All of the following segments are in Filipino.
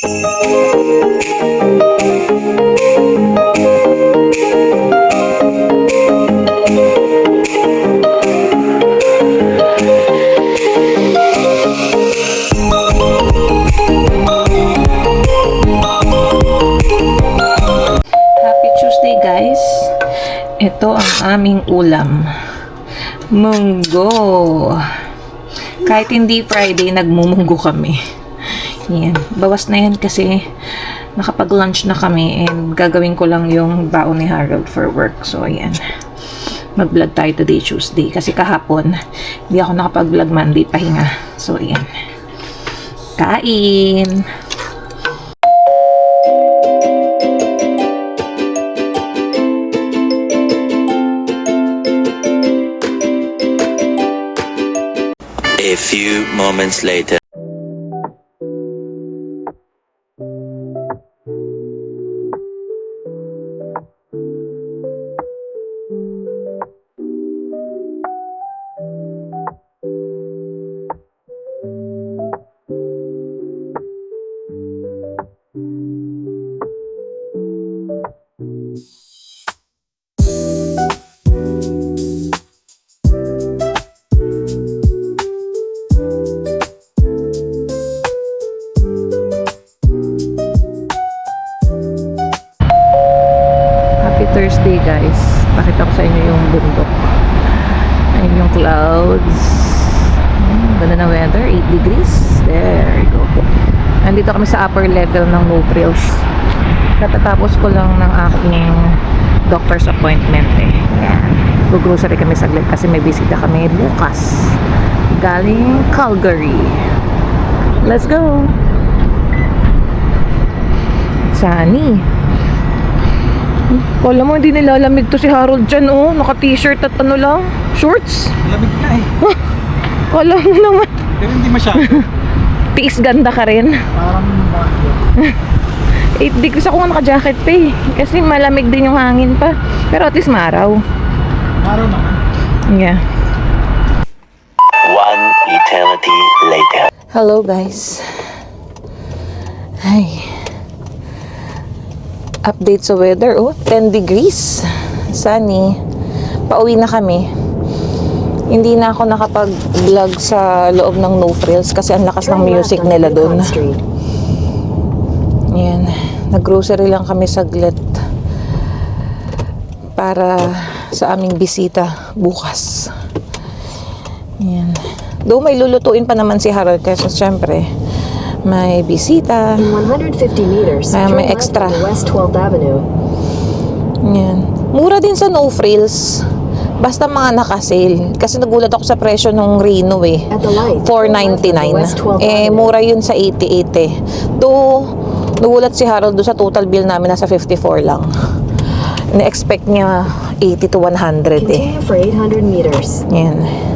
Guys, ito ang aming ulam, munggo. Kahit hindi Friday, nagmumunggo kami. Yan, bawas na yan kasi nakapag-lunch na kami and gagawin ko lang yung baon ni Harold for work. So ayan, mag-vlog tayo today, Tuesday, kasi kahapon hindi ako nakapag-vlog, Monday pahinga. So ayan, kain. A few moments later. Thursday guys, pakita ko sa inyo yung bundok. Ayun yung clouds. Ganda na weather, 8 degrees. There you go. Nandito kami sa upper level ng No Frills. Katatapos ko lang ng aking doctor's appointment eh. Yan. Go-grocery kami saglit kasi may bisita kami bukas. Galing Calgary. Let's go! Sunny. Kala mo hindi nilalamig to si Harold dyan, oh. Naka-t-shirt at ano lang, shorts. Lamig na eh. Kala mo naman. Pero hindi masyado. Tiis ganda ka rin. Parang bakit? 8 degrees ako nga naka-jacket pa eh. Kasi malamig din yung hangin pa. Pero at least maaraw. Araw naman. Yeah. One eternity later. Hello guys. Ay. Update sa weather, oh, 10 degrees. Sunny. Pauwi na kami. Hindi na ako nakapag-vlog sa loob ng No Frills kasi ang lakas ng music nila doon. Yan. Nag-grocery lang kami saglit para sa aming bisita bukas. Yan. Though may lulutuin pa naman si Harold kasi syempre may bisita. In 150 meters, may extra. West 12th Avenue. Yan. Mura din sa No Frills. Basta mga naka-sale. Kasi nagulat ako sa presyo ng Reno eh. At the light, $4.99. Eh, mura yun sa 88 eh. Though, nagulat si Harold doon sa total bill namin nasa 54 lang. Na-expect niya 80 to 100 eh. Continue for 800 meters. Yan.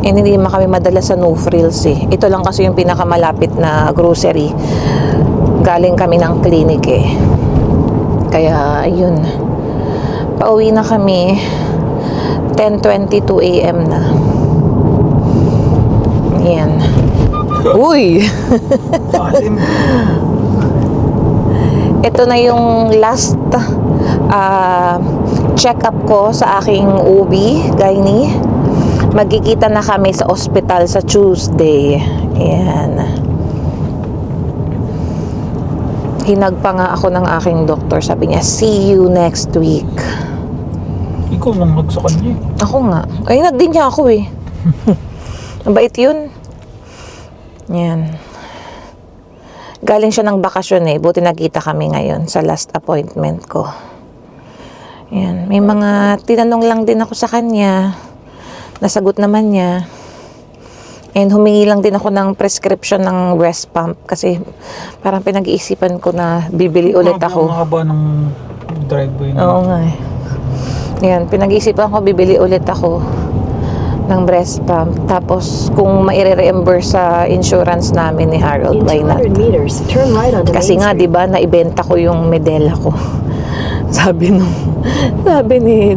And hindi naman kami madala sa No Frills eh. Ito lang kasi yung pinakamalapit na grocery. Galing kami ng clinic eh. Kaya, yun. Pauwi na kami. 10:22 a.m. na. Yan. Uy! Ito na yung last check-up ko sa aking OB, gynae. Magkikita na kami sa ospital sa Tuesday. Ayan. Hinag pa nga ako ng aking doktor. Sabi niya, see you next week. Ikaw lang sa kanya eh. Ako nga. Ay, hinag din niya ako eh. Mabait yun. Ayan. Galing siya ng bakasyon eh. Buti nagkita kami ngayon sa last appointment ko. Ayan. May mga tinanong lang din ako sa kanya. Nasagot naman niya. And humingi lang din ako ng prescription ng breast pump kasi parang pinag-iisipan ko na bibili ulit ako. Ang haba ng driveway na. Oo nga eh. Yan, pinag-iisipan ko bibili ulit ako ng breast pump. Tapos kung maire-reimburse sa insurance namin ni Harold, In why not? 200 meters, turn right onto Kasi Main nga, Street. 'di ba, naibenta ko yung medela ko. Sabi ni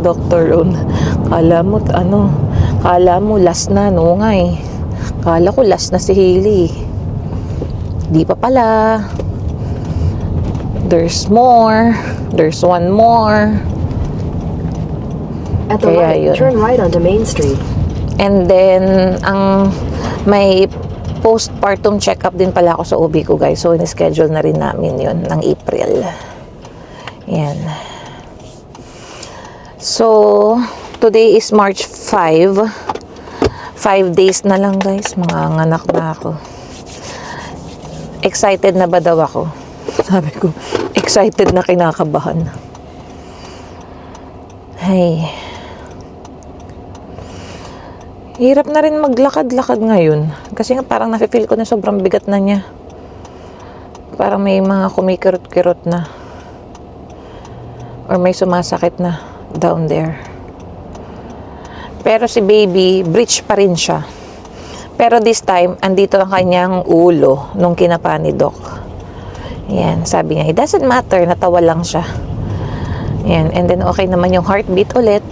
Dr. Ron, kala mo last na, no nga eh. Kala ko last na si Hailey. Di pa pala. There's more. There's one more. At the Kaya light, yun. turn right onto Main Street. And then, may postpartum check-up din pala ako sa OB ko, guys. So, in-schedule na rin namin yun ng April. Yan. So, today is March 5. 5 days na lang, guys. Mga anak na ako. Excited na ba daw ako? Sabi ko, excited na kinakabahan. Hey. Hirap na rin maglakad-lakad ngayon. Kasi nga parang nafe-feel ko na sobrang bigat na niya. Parang may mga kumikirot-kirot na. Or may sumasakit na down there. Pero si baby, breech pa rin siya. Pero this time, andito ang kanyang ulo nung kinapa ni Doc. Yan, sabi niya, it doesn't matter, natawa lang siya. Yan, and then okay naman yung heartbeat ulit.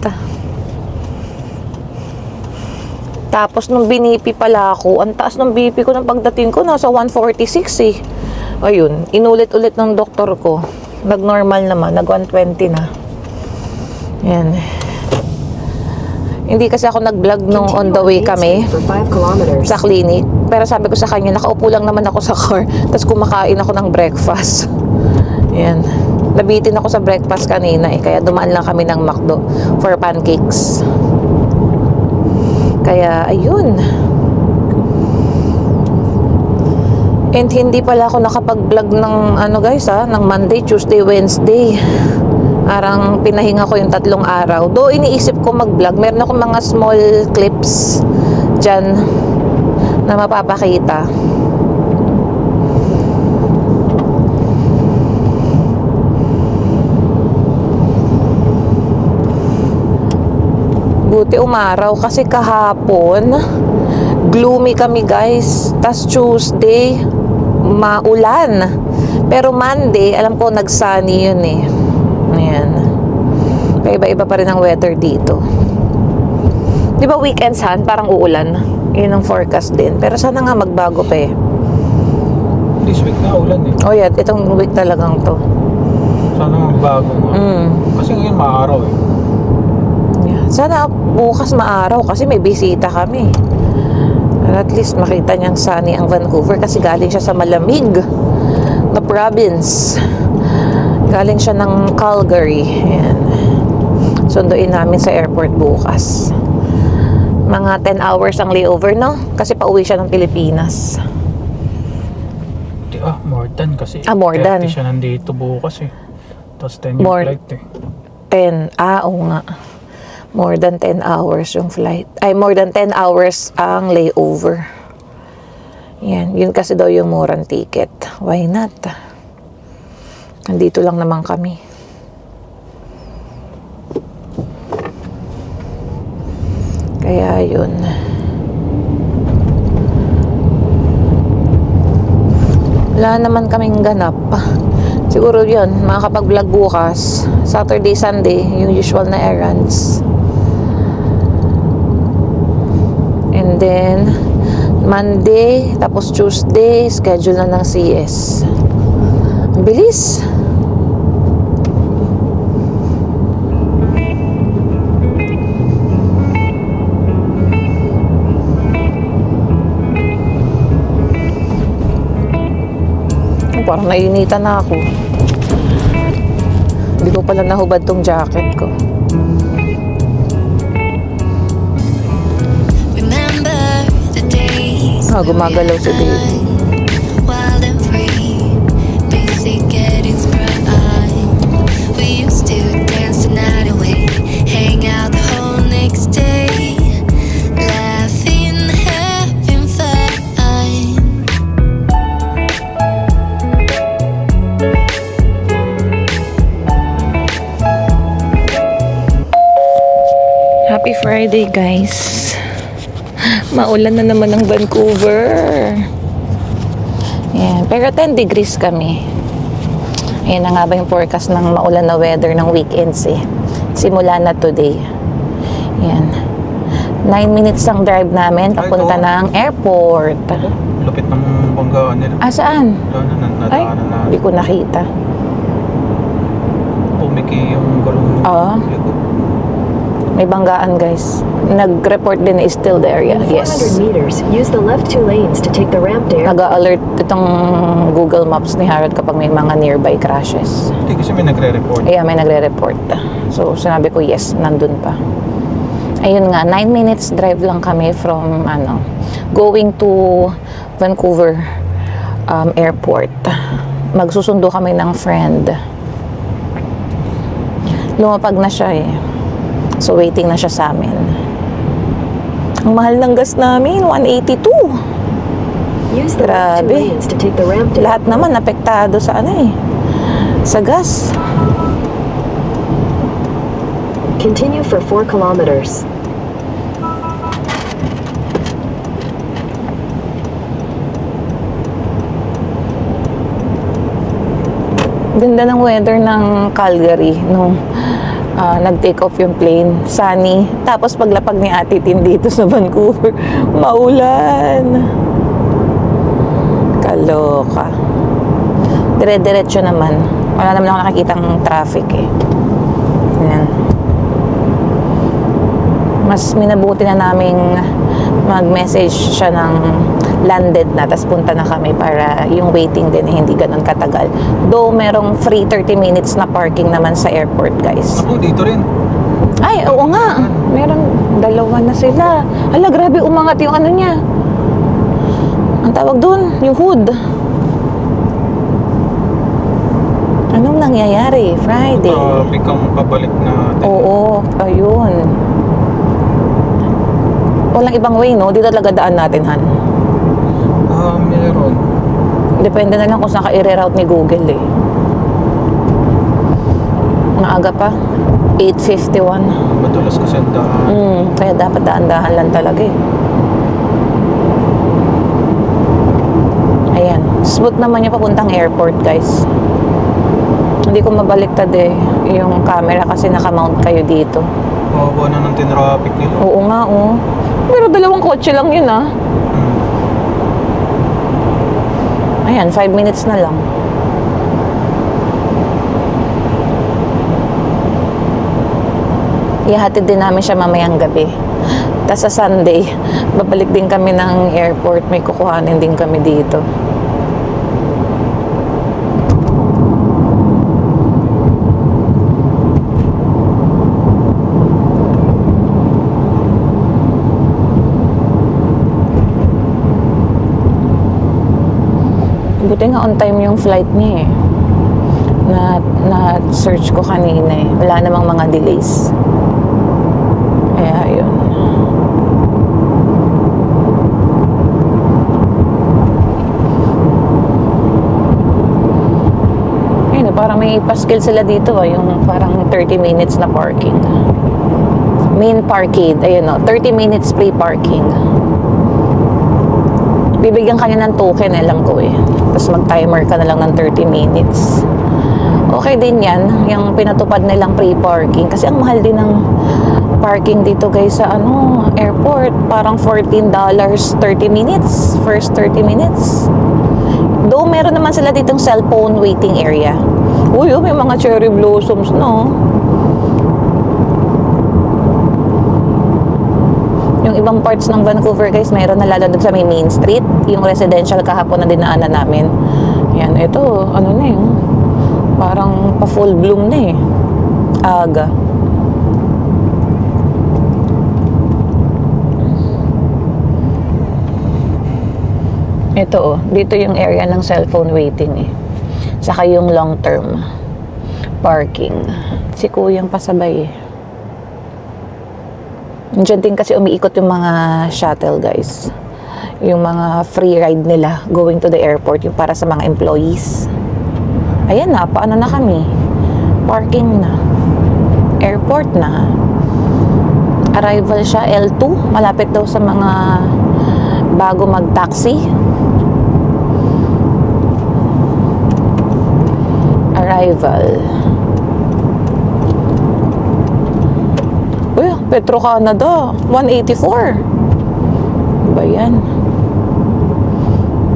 Tapos nung binipi pala ako, ang taas ng BP ko ng pagdating ko, nasa 146 eh. Ayun, inulit-ulit ng doktor ko. Nag-normal naman, nag-120 na. Yan. Hindi kasi ako nag-vlog nung on the way kami For 5 kilometers. sa clinic. Pero sabi ko sa kanya, nakaupo lang naman ako sa car. Tapos kumakain ako ng breakfast. Yan. Nabitin ako sa breakfast kanina eh. Kaya dumaan lang kami ng McDo for pancakes. Kaya, ayun. And hindi pala ako nakapag-vlog ng guys ng Monday, Tuesday, Wednesday. Parang pinahinga ko yung 3 araw. Though iniisip ko mag-vlog, meron akong mga small clips dyan na mapapakita. Buti umaraw kasi kahapon gloomy kami, guys. Tas Tuesday maulan. Pero Monday, alam ko nag-sunny yun eh. Ayan. Iba-iba pa rin ang weather dito. Di ba weekends parang uulan? Yun ang forecast din. Pero sana nga magbago pa eh. This week na ulan eh. Oh yeah, itong week talagang to. Sana magbago nga. Kasi ngayon maaraw eh. Yeah. Sana bukas maaraw kasi may bisita kami. At least makita niyang sunny ang Vancouver kasi galing siya sa malamig na province. Galing siya ng Calgary. Ayan. Sunduin namin sa airport bukas. Mga 10 hours ang layover, no? Kasi pauwi siya ng Pilipinas. More than kasi. More than. 30 siya nandito bukas eh. Tapos 10 yung More- flight eh. 10. Oo nga. More than 10 hours yung flight. Ay, more than 10 hours ang layover. Yan. Yun kasi daw yung murang ticket. Why not? Nandito lang naman kami. Kaya yun. Wala naman kaming ganap. Siguro yun, makakapag-vlog bukas. Saturday, Sunday, yung usual na errands. And then, Monday, tapos Tuesday, schedule na ng CS. Ang bilis. Parang nainitan na ako. Hindi ko pala nahubad tong jacket ko. Gumagalaw si baby. Wild and free, basic getting sprung on. We used to dance the night away, hang out the whole next day, laughing, having fun. Happy Friday, guys. Maulan na naman ng Vancouver. Yan. Pero 10 degrees kami. Ayan na nga ba yung forecast ng maulan na weather ng weekends eh. Simula na today. Yan. 9 minutes ang drive namin papunta ng airport. Lupit ng banggaan nila. Ah, saan? Wala na, Ay, nadaanan na. hindi ko nakita. Pumiki yung gulong. Oo. likod. May banggaan, guys. Nag-report din na is still the area. In 400 Yes. meters, use the left 2 lanes to take the ramp to airport. Nag-alert itong Google Maps ni Harold kapag may mga nearby crashes. Hindi kasi may nagre-report. Ayan, may nagre-report. So, sinabi ko, yes, nandun pa. Ayun nga, 9 minutes drive lang kami from, going to Vancouver airport. Magsusundo kami ng friend. Lumapag na siya eh. So, waiting na siya sa amin. Ang mahal ng gas namin, 182. Use the left 2 Grabe. lanes to take the ramp to Lahat airport. naman apektado sa sa gas. Continue for 4 kilometers. Ganda ng weather ng Calgary nung nag-take off yung plane. Sunny. Tapos paglapag ni Ate Tin dito sa Vancouver, maulan. Kaloka. Dire-diretso naman. Wala naman ako nakikitang traffic eh. Yan. Mas minabuti na naming mag-message siya ng landed na, tapos punta na kami para yung waiting din hindi ganun katagal. Though merong free 30 minutes na parking naman sa airport, guys. Ako, dito rin. Ay, oo nga. Meron, dalawa na sila. Hala, grabe, umangat yung ano niya. Ang tawag dun, yung hood. Anong nangyayari? Friday. Traffic ang pabalik natin. Oo, ayun. Walang ibang way, no? Dito talaga daan natin, Han. Meron. Depende na lang kung saan ka i-reroute ni Google, eh. Maaga pa. 8:51. Matulas kasi ang daan. Kaya dapat daan-dahan lang talaga, eh. Ayan. Smooth naman yung papuntang airport, guys. Hindi ko mabaliktad, eh. Yung camera kasi nakamount kayo dito. Kawawa na ng tinraffic nila. Oo nga, oh. Pero dalawang kotse lang yun, ah. Ayan, 5 minutes na lang. Ihatid din namin siya mamayang gabi. Tapos sa Sunday, babalik din kami ng airport. May kukuhanin din kami dito. Buti nga on time yung flight niya eh. Na-search ko kanina eh. Wala namang mga delays. Kaya yun. Ayun, parang may paskil sila dito yung parang 30 minutes na parking. Main parkade. Ayun 30 minutes free parking. Bibigyan ka niya ng token, alam ko eh. Tapos mag-timer ka na lang ng 30 minutes. Okay din yan, yung pinatupad nilang free parking. Kasi ang mahal din ng parking dito guys sa airport. Parang $14 30 minutes. First 30 minutes. Though meron naman sila ditong cellphone waiting area. Uy, may mga cherry blossoms, no? Yung ibang parts ng Vancouver guys, mayroon na lalo doon sa may Main Street. Yung residential kahapon na dinaanan namin. Yan, ito, na yun. Parang pa full bloom na eh. Aga. Ito dito yung area ng cellphone waiting eh. Saka yung long term parking. Si Kuyang pasabay eh. Diyan din kasi umiikot yung mga shuttle guys. Yung mga free ride nila going to the airport, yung para sa mga employees. Ayan na, paano na kami? Parking na. Airport na. Arrival siya L2. Malapit daw sa mga bago mag-taxi. Arrival. Uy, Petro Canada, 184. Ba yan?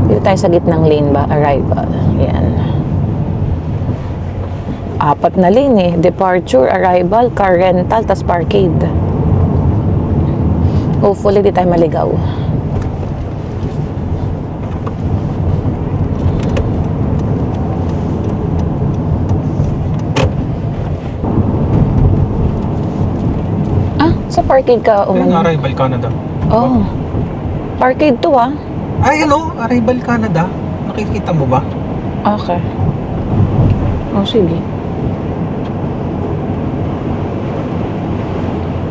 Dito tayo sa gitnang lane ba? Arrival. Yan. 4 na lane eh. Departure, arrival, car rental, tas parkade. Hopefully, di tayo maligaw. Sa parkade ka Ayun, umano. Arrival Canada. Oh. Parkade to ah. Ay, ano? Arrival Canada. Nakikita mo ba? Okay. Oh, sige.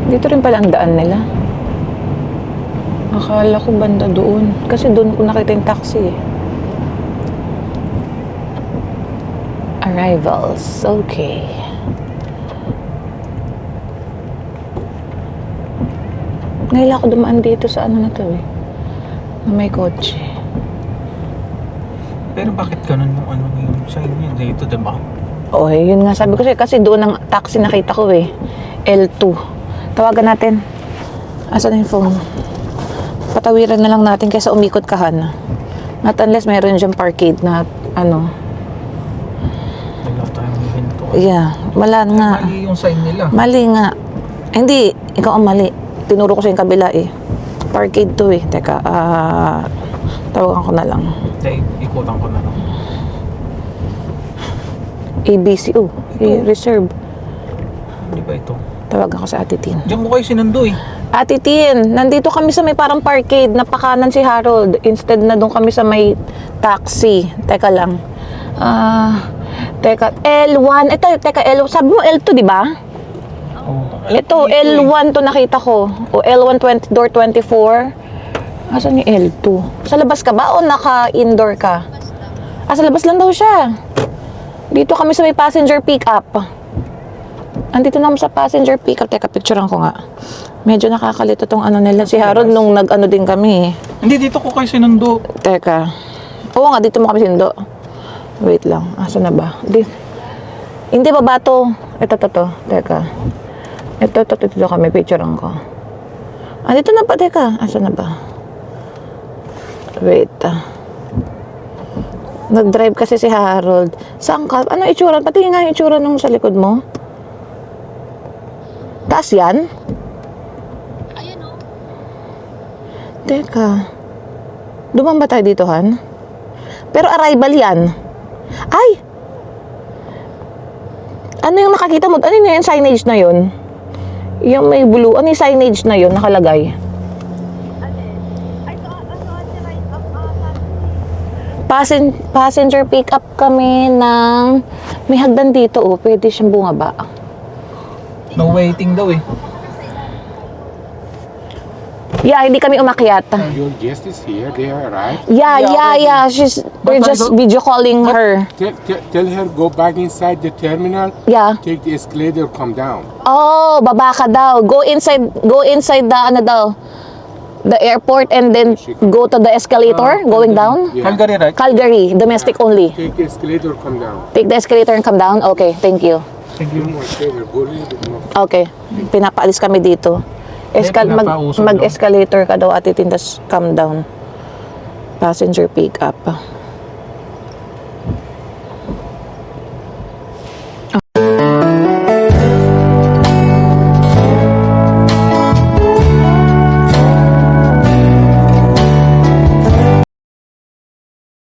Dito rin pala ang daan nila. Akala ko banda doon. Kasi doon ko nakita yung taxi eh. Arrivals. Okay. Ngayon ako dumaan dito sa ano na to eh. Na may kotse. Pero bakit ganun yung ano yung sign niya dito, diba? Oh, yun nga sabi ko sa'yo. Kasi doon ang taxi nakita ko eh. L2. Tawagan natin. Asan yung phone? Patawiran na lang natin kaysa umikot ka, Han. Not unless mayroon dyan parkade na ano. Wala tayong hinto. Yeah, wala nga. Mali yung sign nila. Mali nga. Hindi, ikaw ang mali. Tinuro ko sa yung kabila eh. Parkade to eh. Teka, tawagan ko na lang. Dahil ikutan ko na lang. ABCO. Reserve. Di ba ito? Tawagan ko sa Ate Tin. Diyan mo kayo sinundo eh. Ate Tin, nandito kami sa may parang parkade. Napakanan si Harold. Instead na doon kami sa may taxi. Teka lang. Teka, L1. Ito, teka, L1. Sabi mo L2, di ba? Oh. Ito, L1 to nakita ko. O L1 door 24. Asan yung L2? Sa labas ka ba o naka-indoor ka? Sa labas lang daw siya. Dito kami sa may passenger pick-up. Andito na kami sa passenger pick-up. Teka, picturean ko nga. Medyo nakakalito tong ano nila. Si Harold nung nag-ano din kami. Hindi, dito ko kayo sinundo. Teka. Oo nga, dito mo kami sindo. Wait lang. Asan na ba? Hindi ba ba to? Ito. Teka. Ito kami. Picturean ko. Dito na ba? Teka. Asan na ba? Wait. Nag-drive kasi si Harold. Saan ka? Ano itsura? Pati nga yung itsura nung sa likod mo. Taas yan? Ayan o. Teka. Duman ba tayo dito, Han? Pero arrival yan. Ay! Ano yung nakakita mo? Ano yung signage na yun? Yung may blue. Ano yung signage na yun nakalagay? Passenger pick up kami ng may hagdan dito oh, pwede siyang bumaba. No waiting daw eh. Yeah, hindi kami umakyat. Your guest is here. They are arrived. Yeah. We're just video calling her. Tell her go back inside the terminal. Yeah. Take the escalator. Come down. Oh, baba ka daw. Go inside the ano daw. The airport and then go to the escalator going down. Yeah. Calgary, right? Calgary, domestic only. Take the escalator. Come down. Take the escalator and come down. Okay, thank you. Thank you. No more favor. Go a little bit more. Okay, pinapaalis kami dito. Pinapausog Mag-escalator ka daw, Ate Tin, tas come down. Passenger pick up.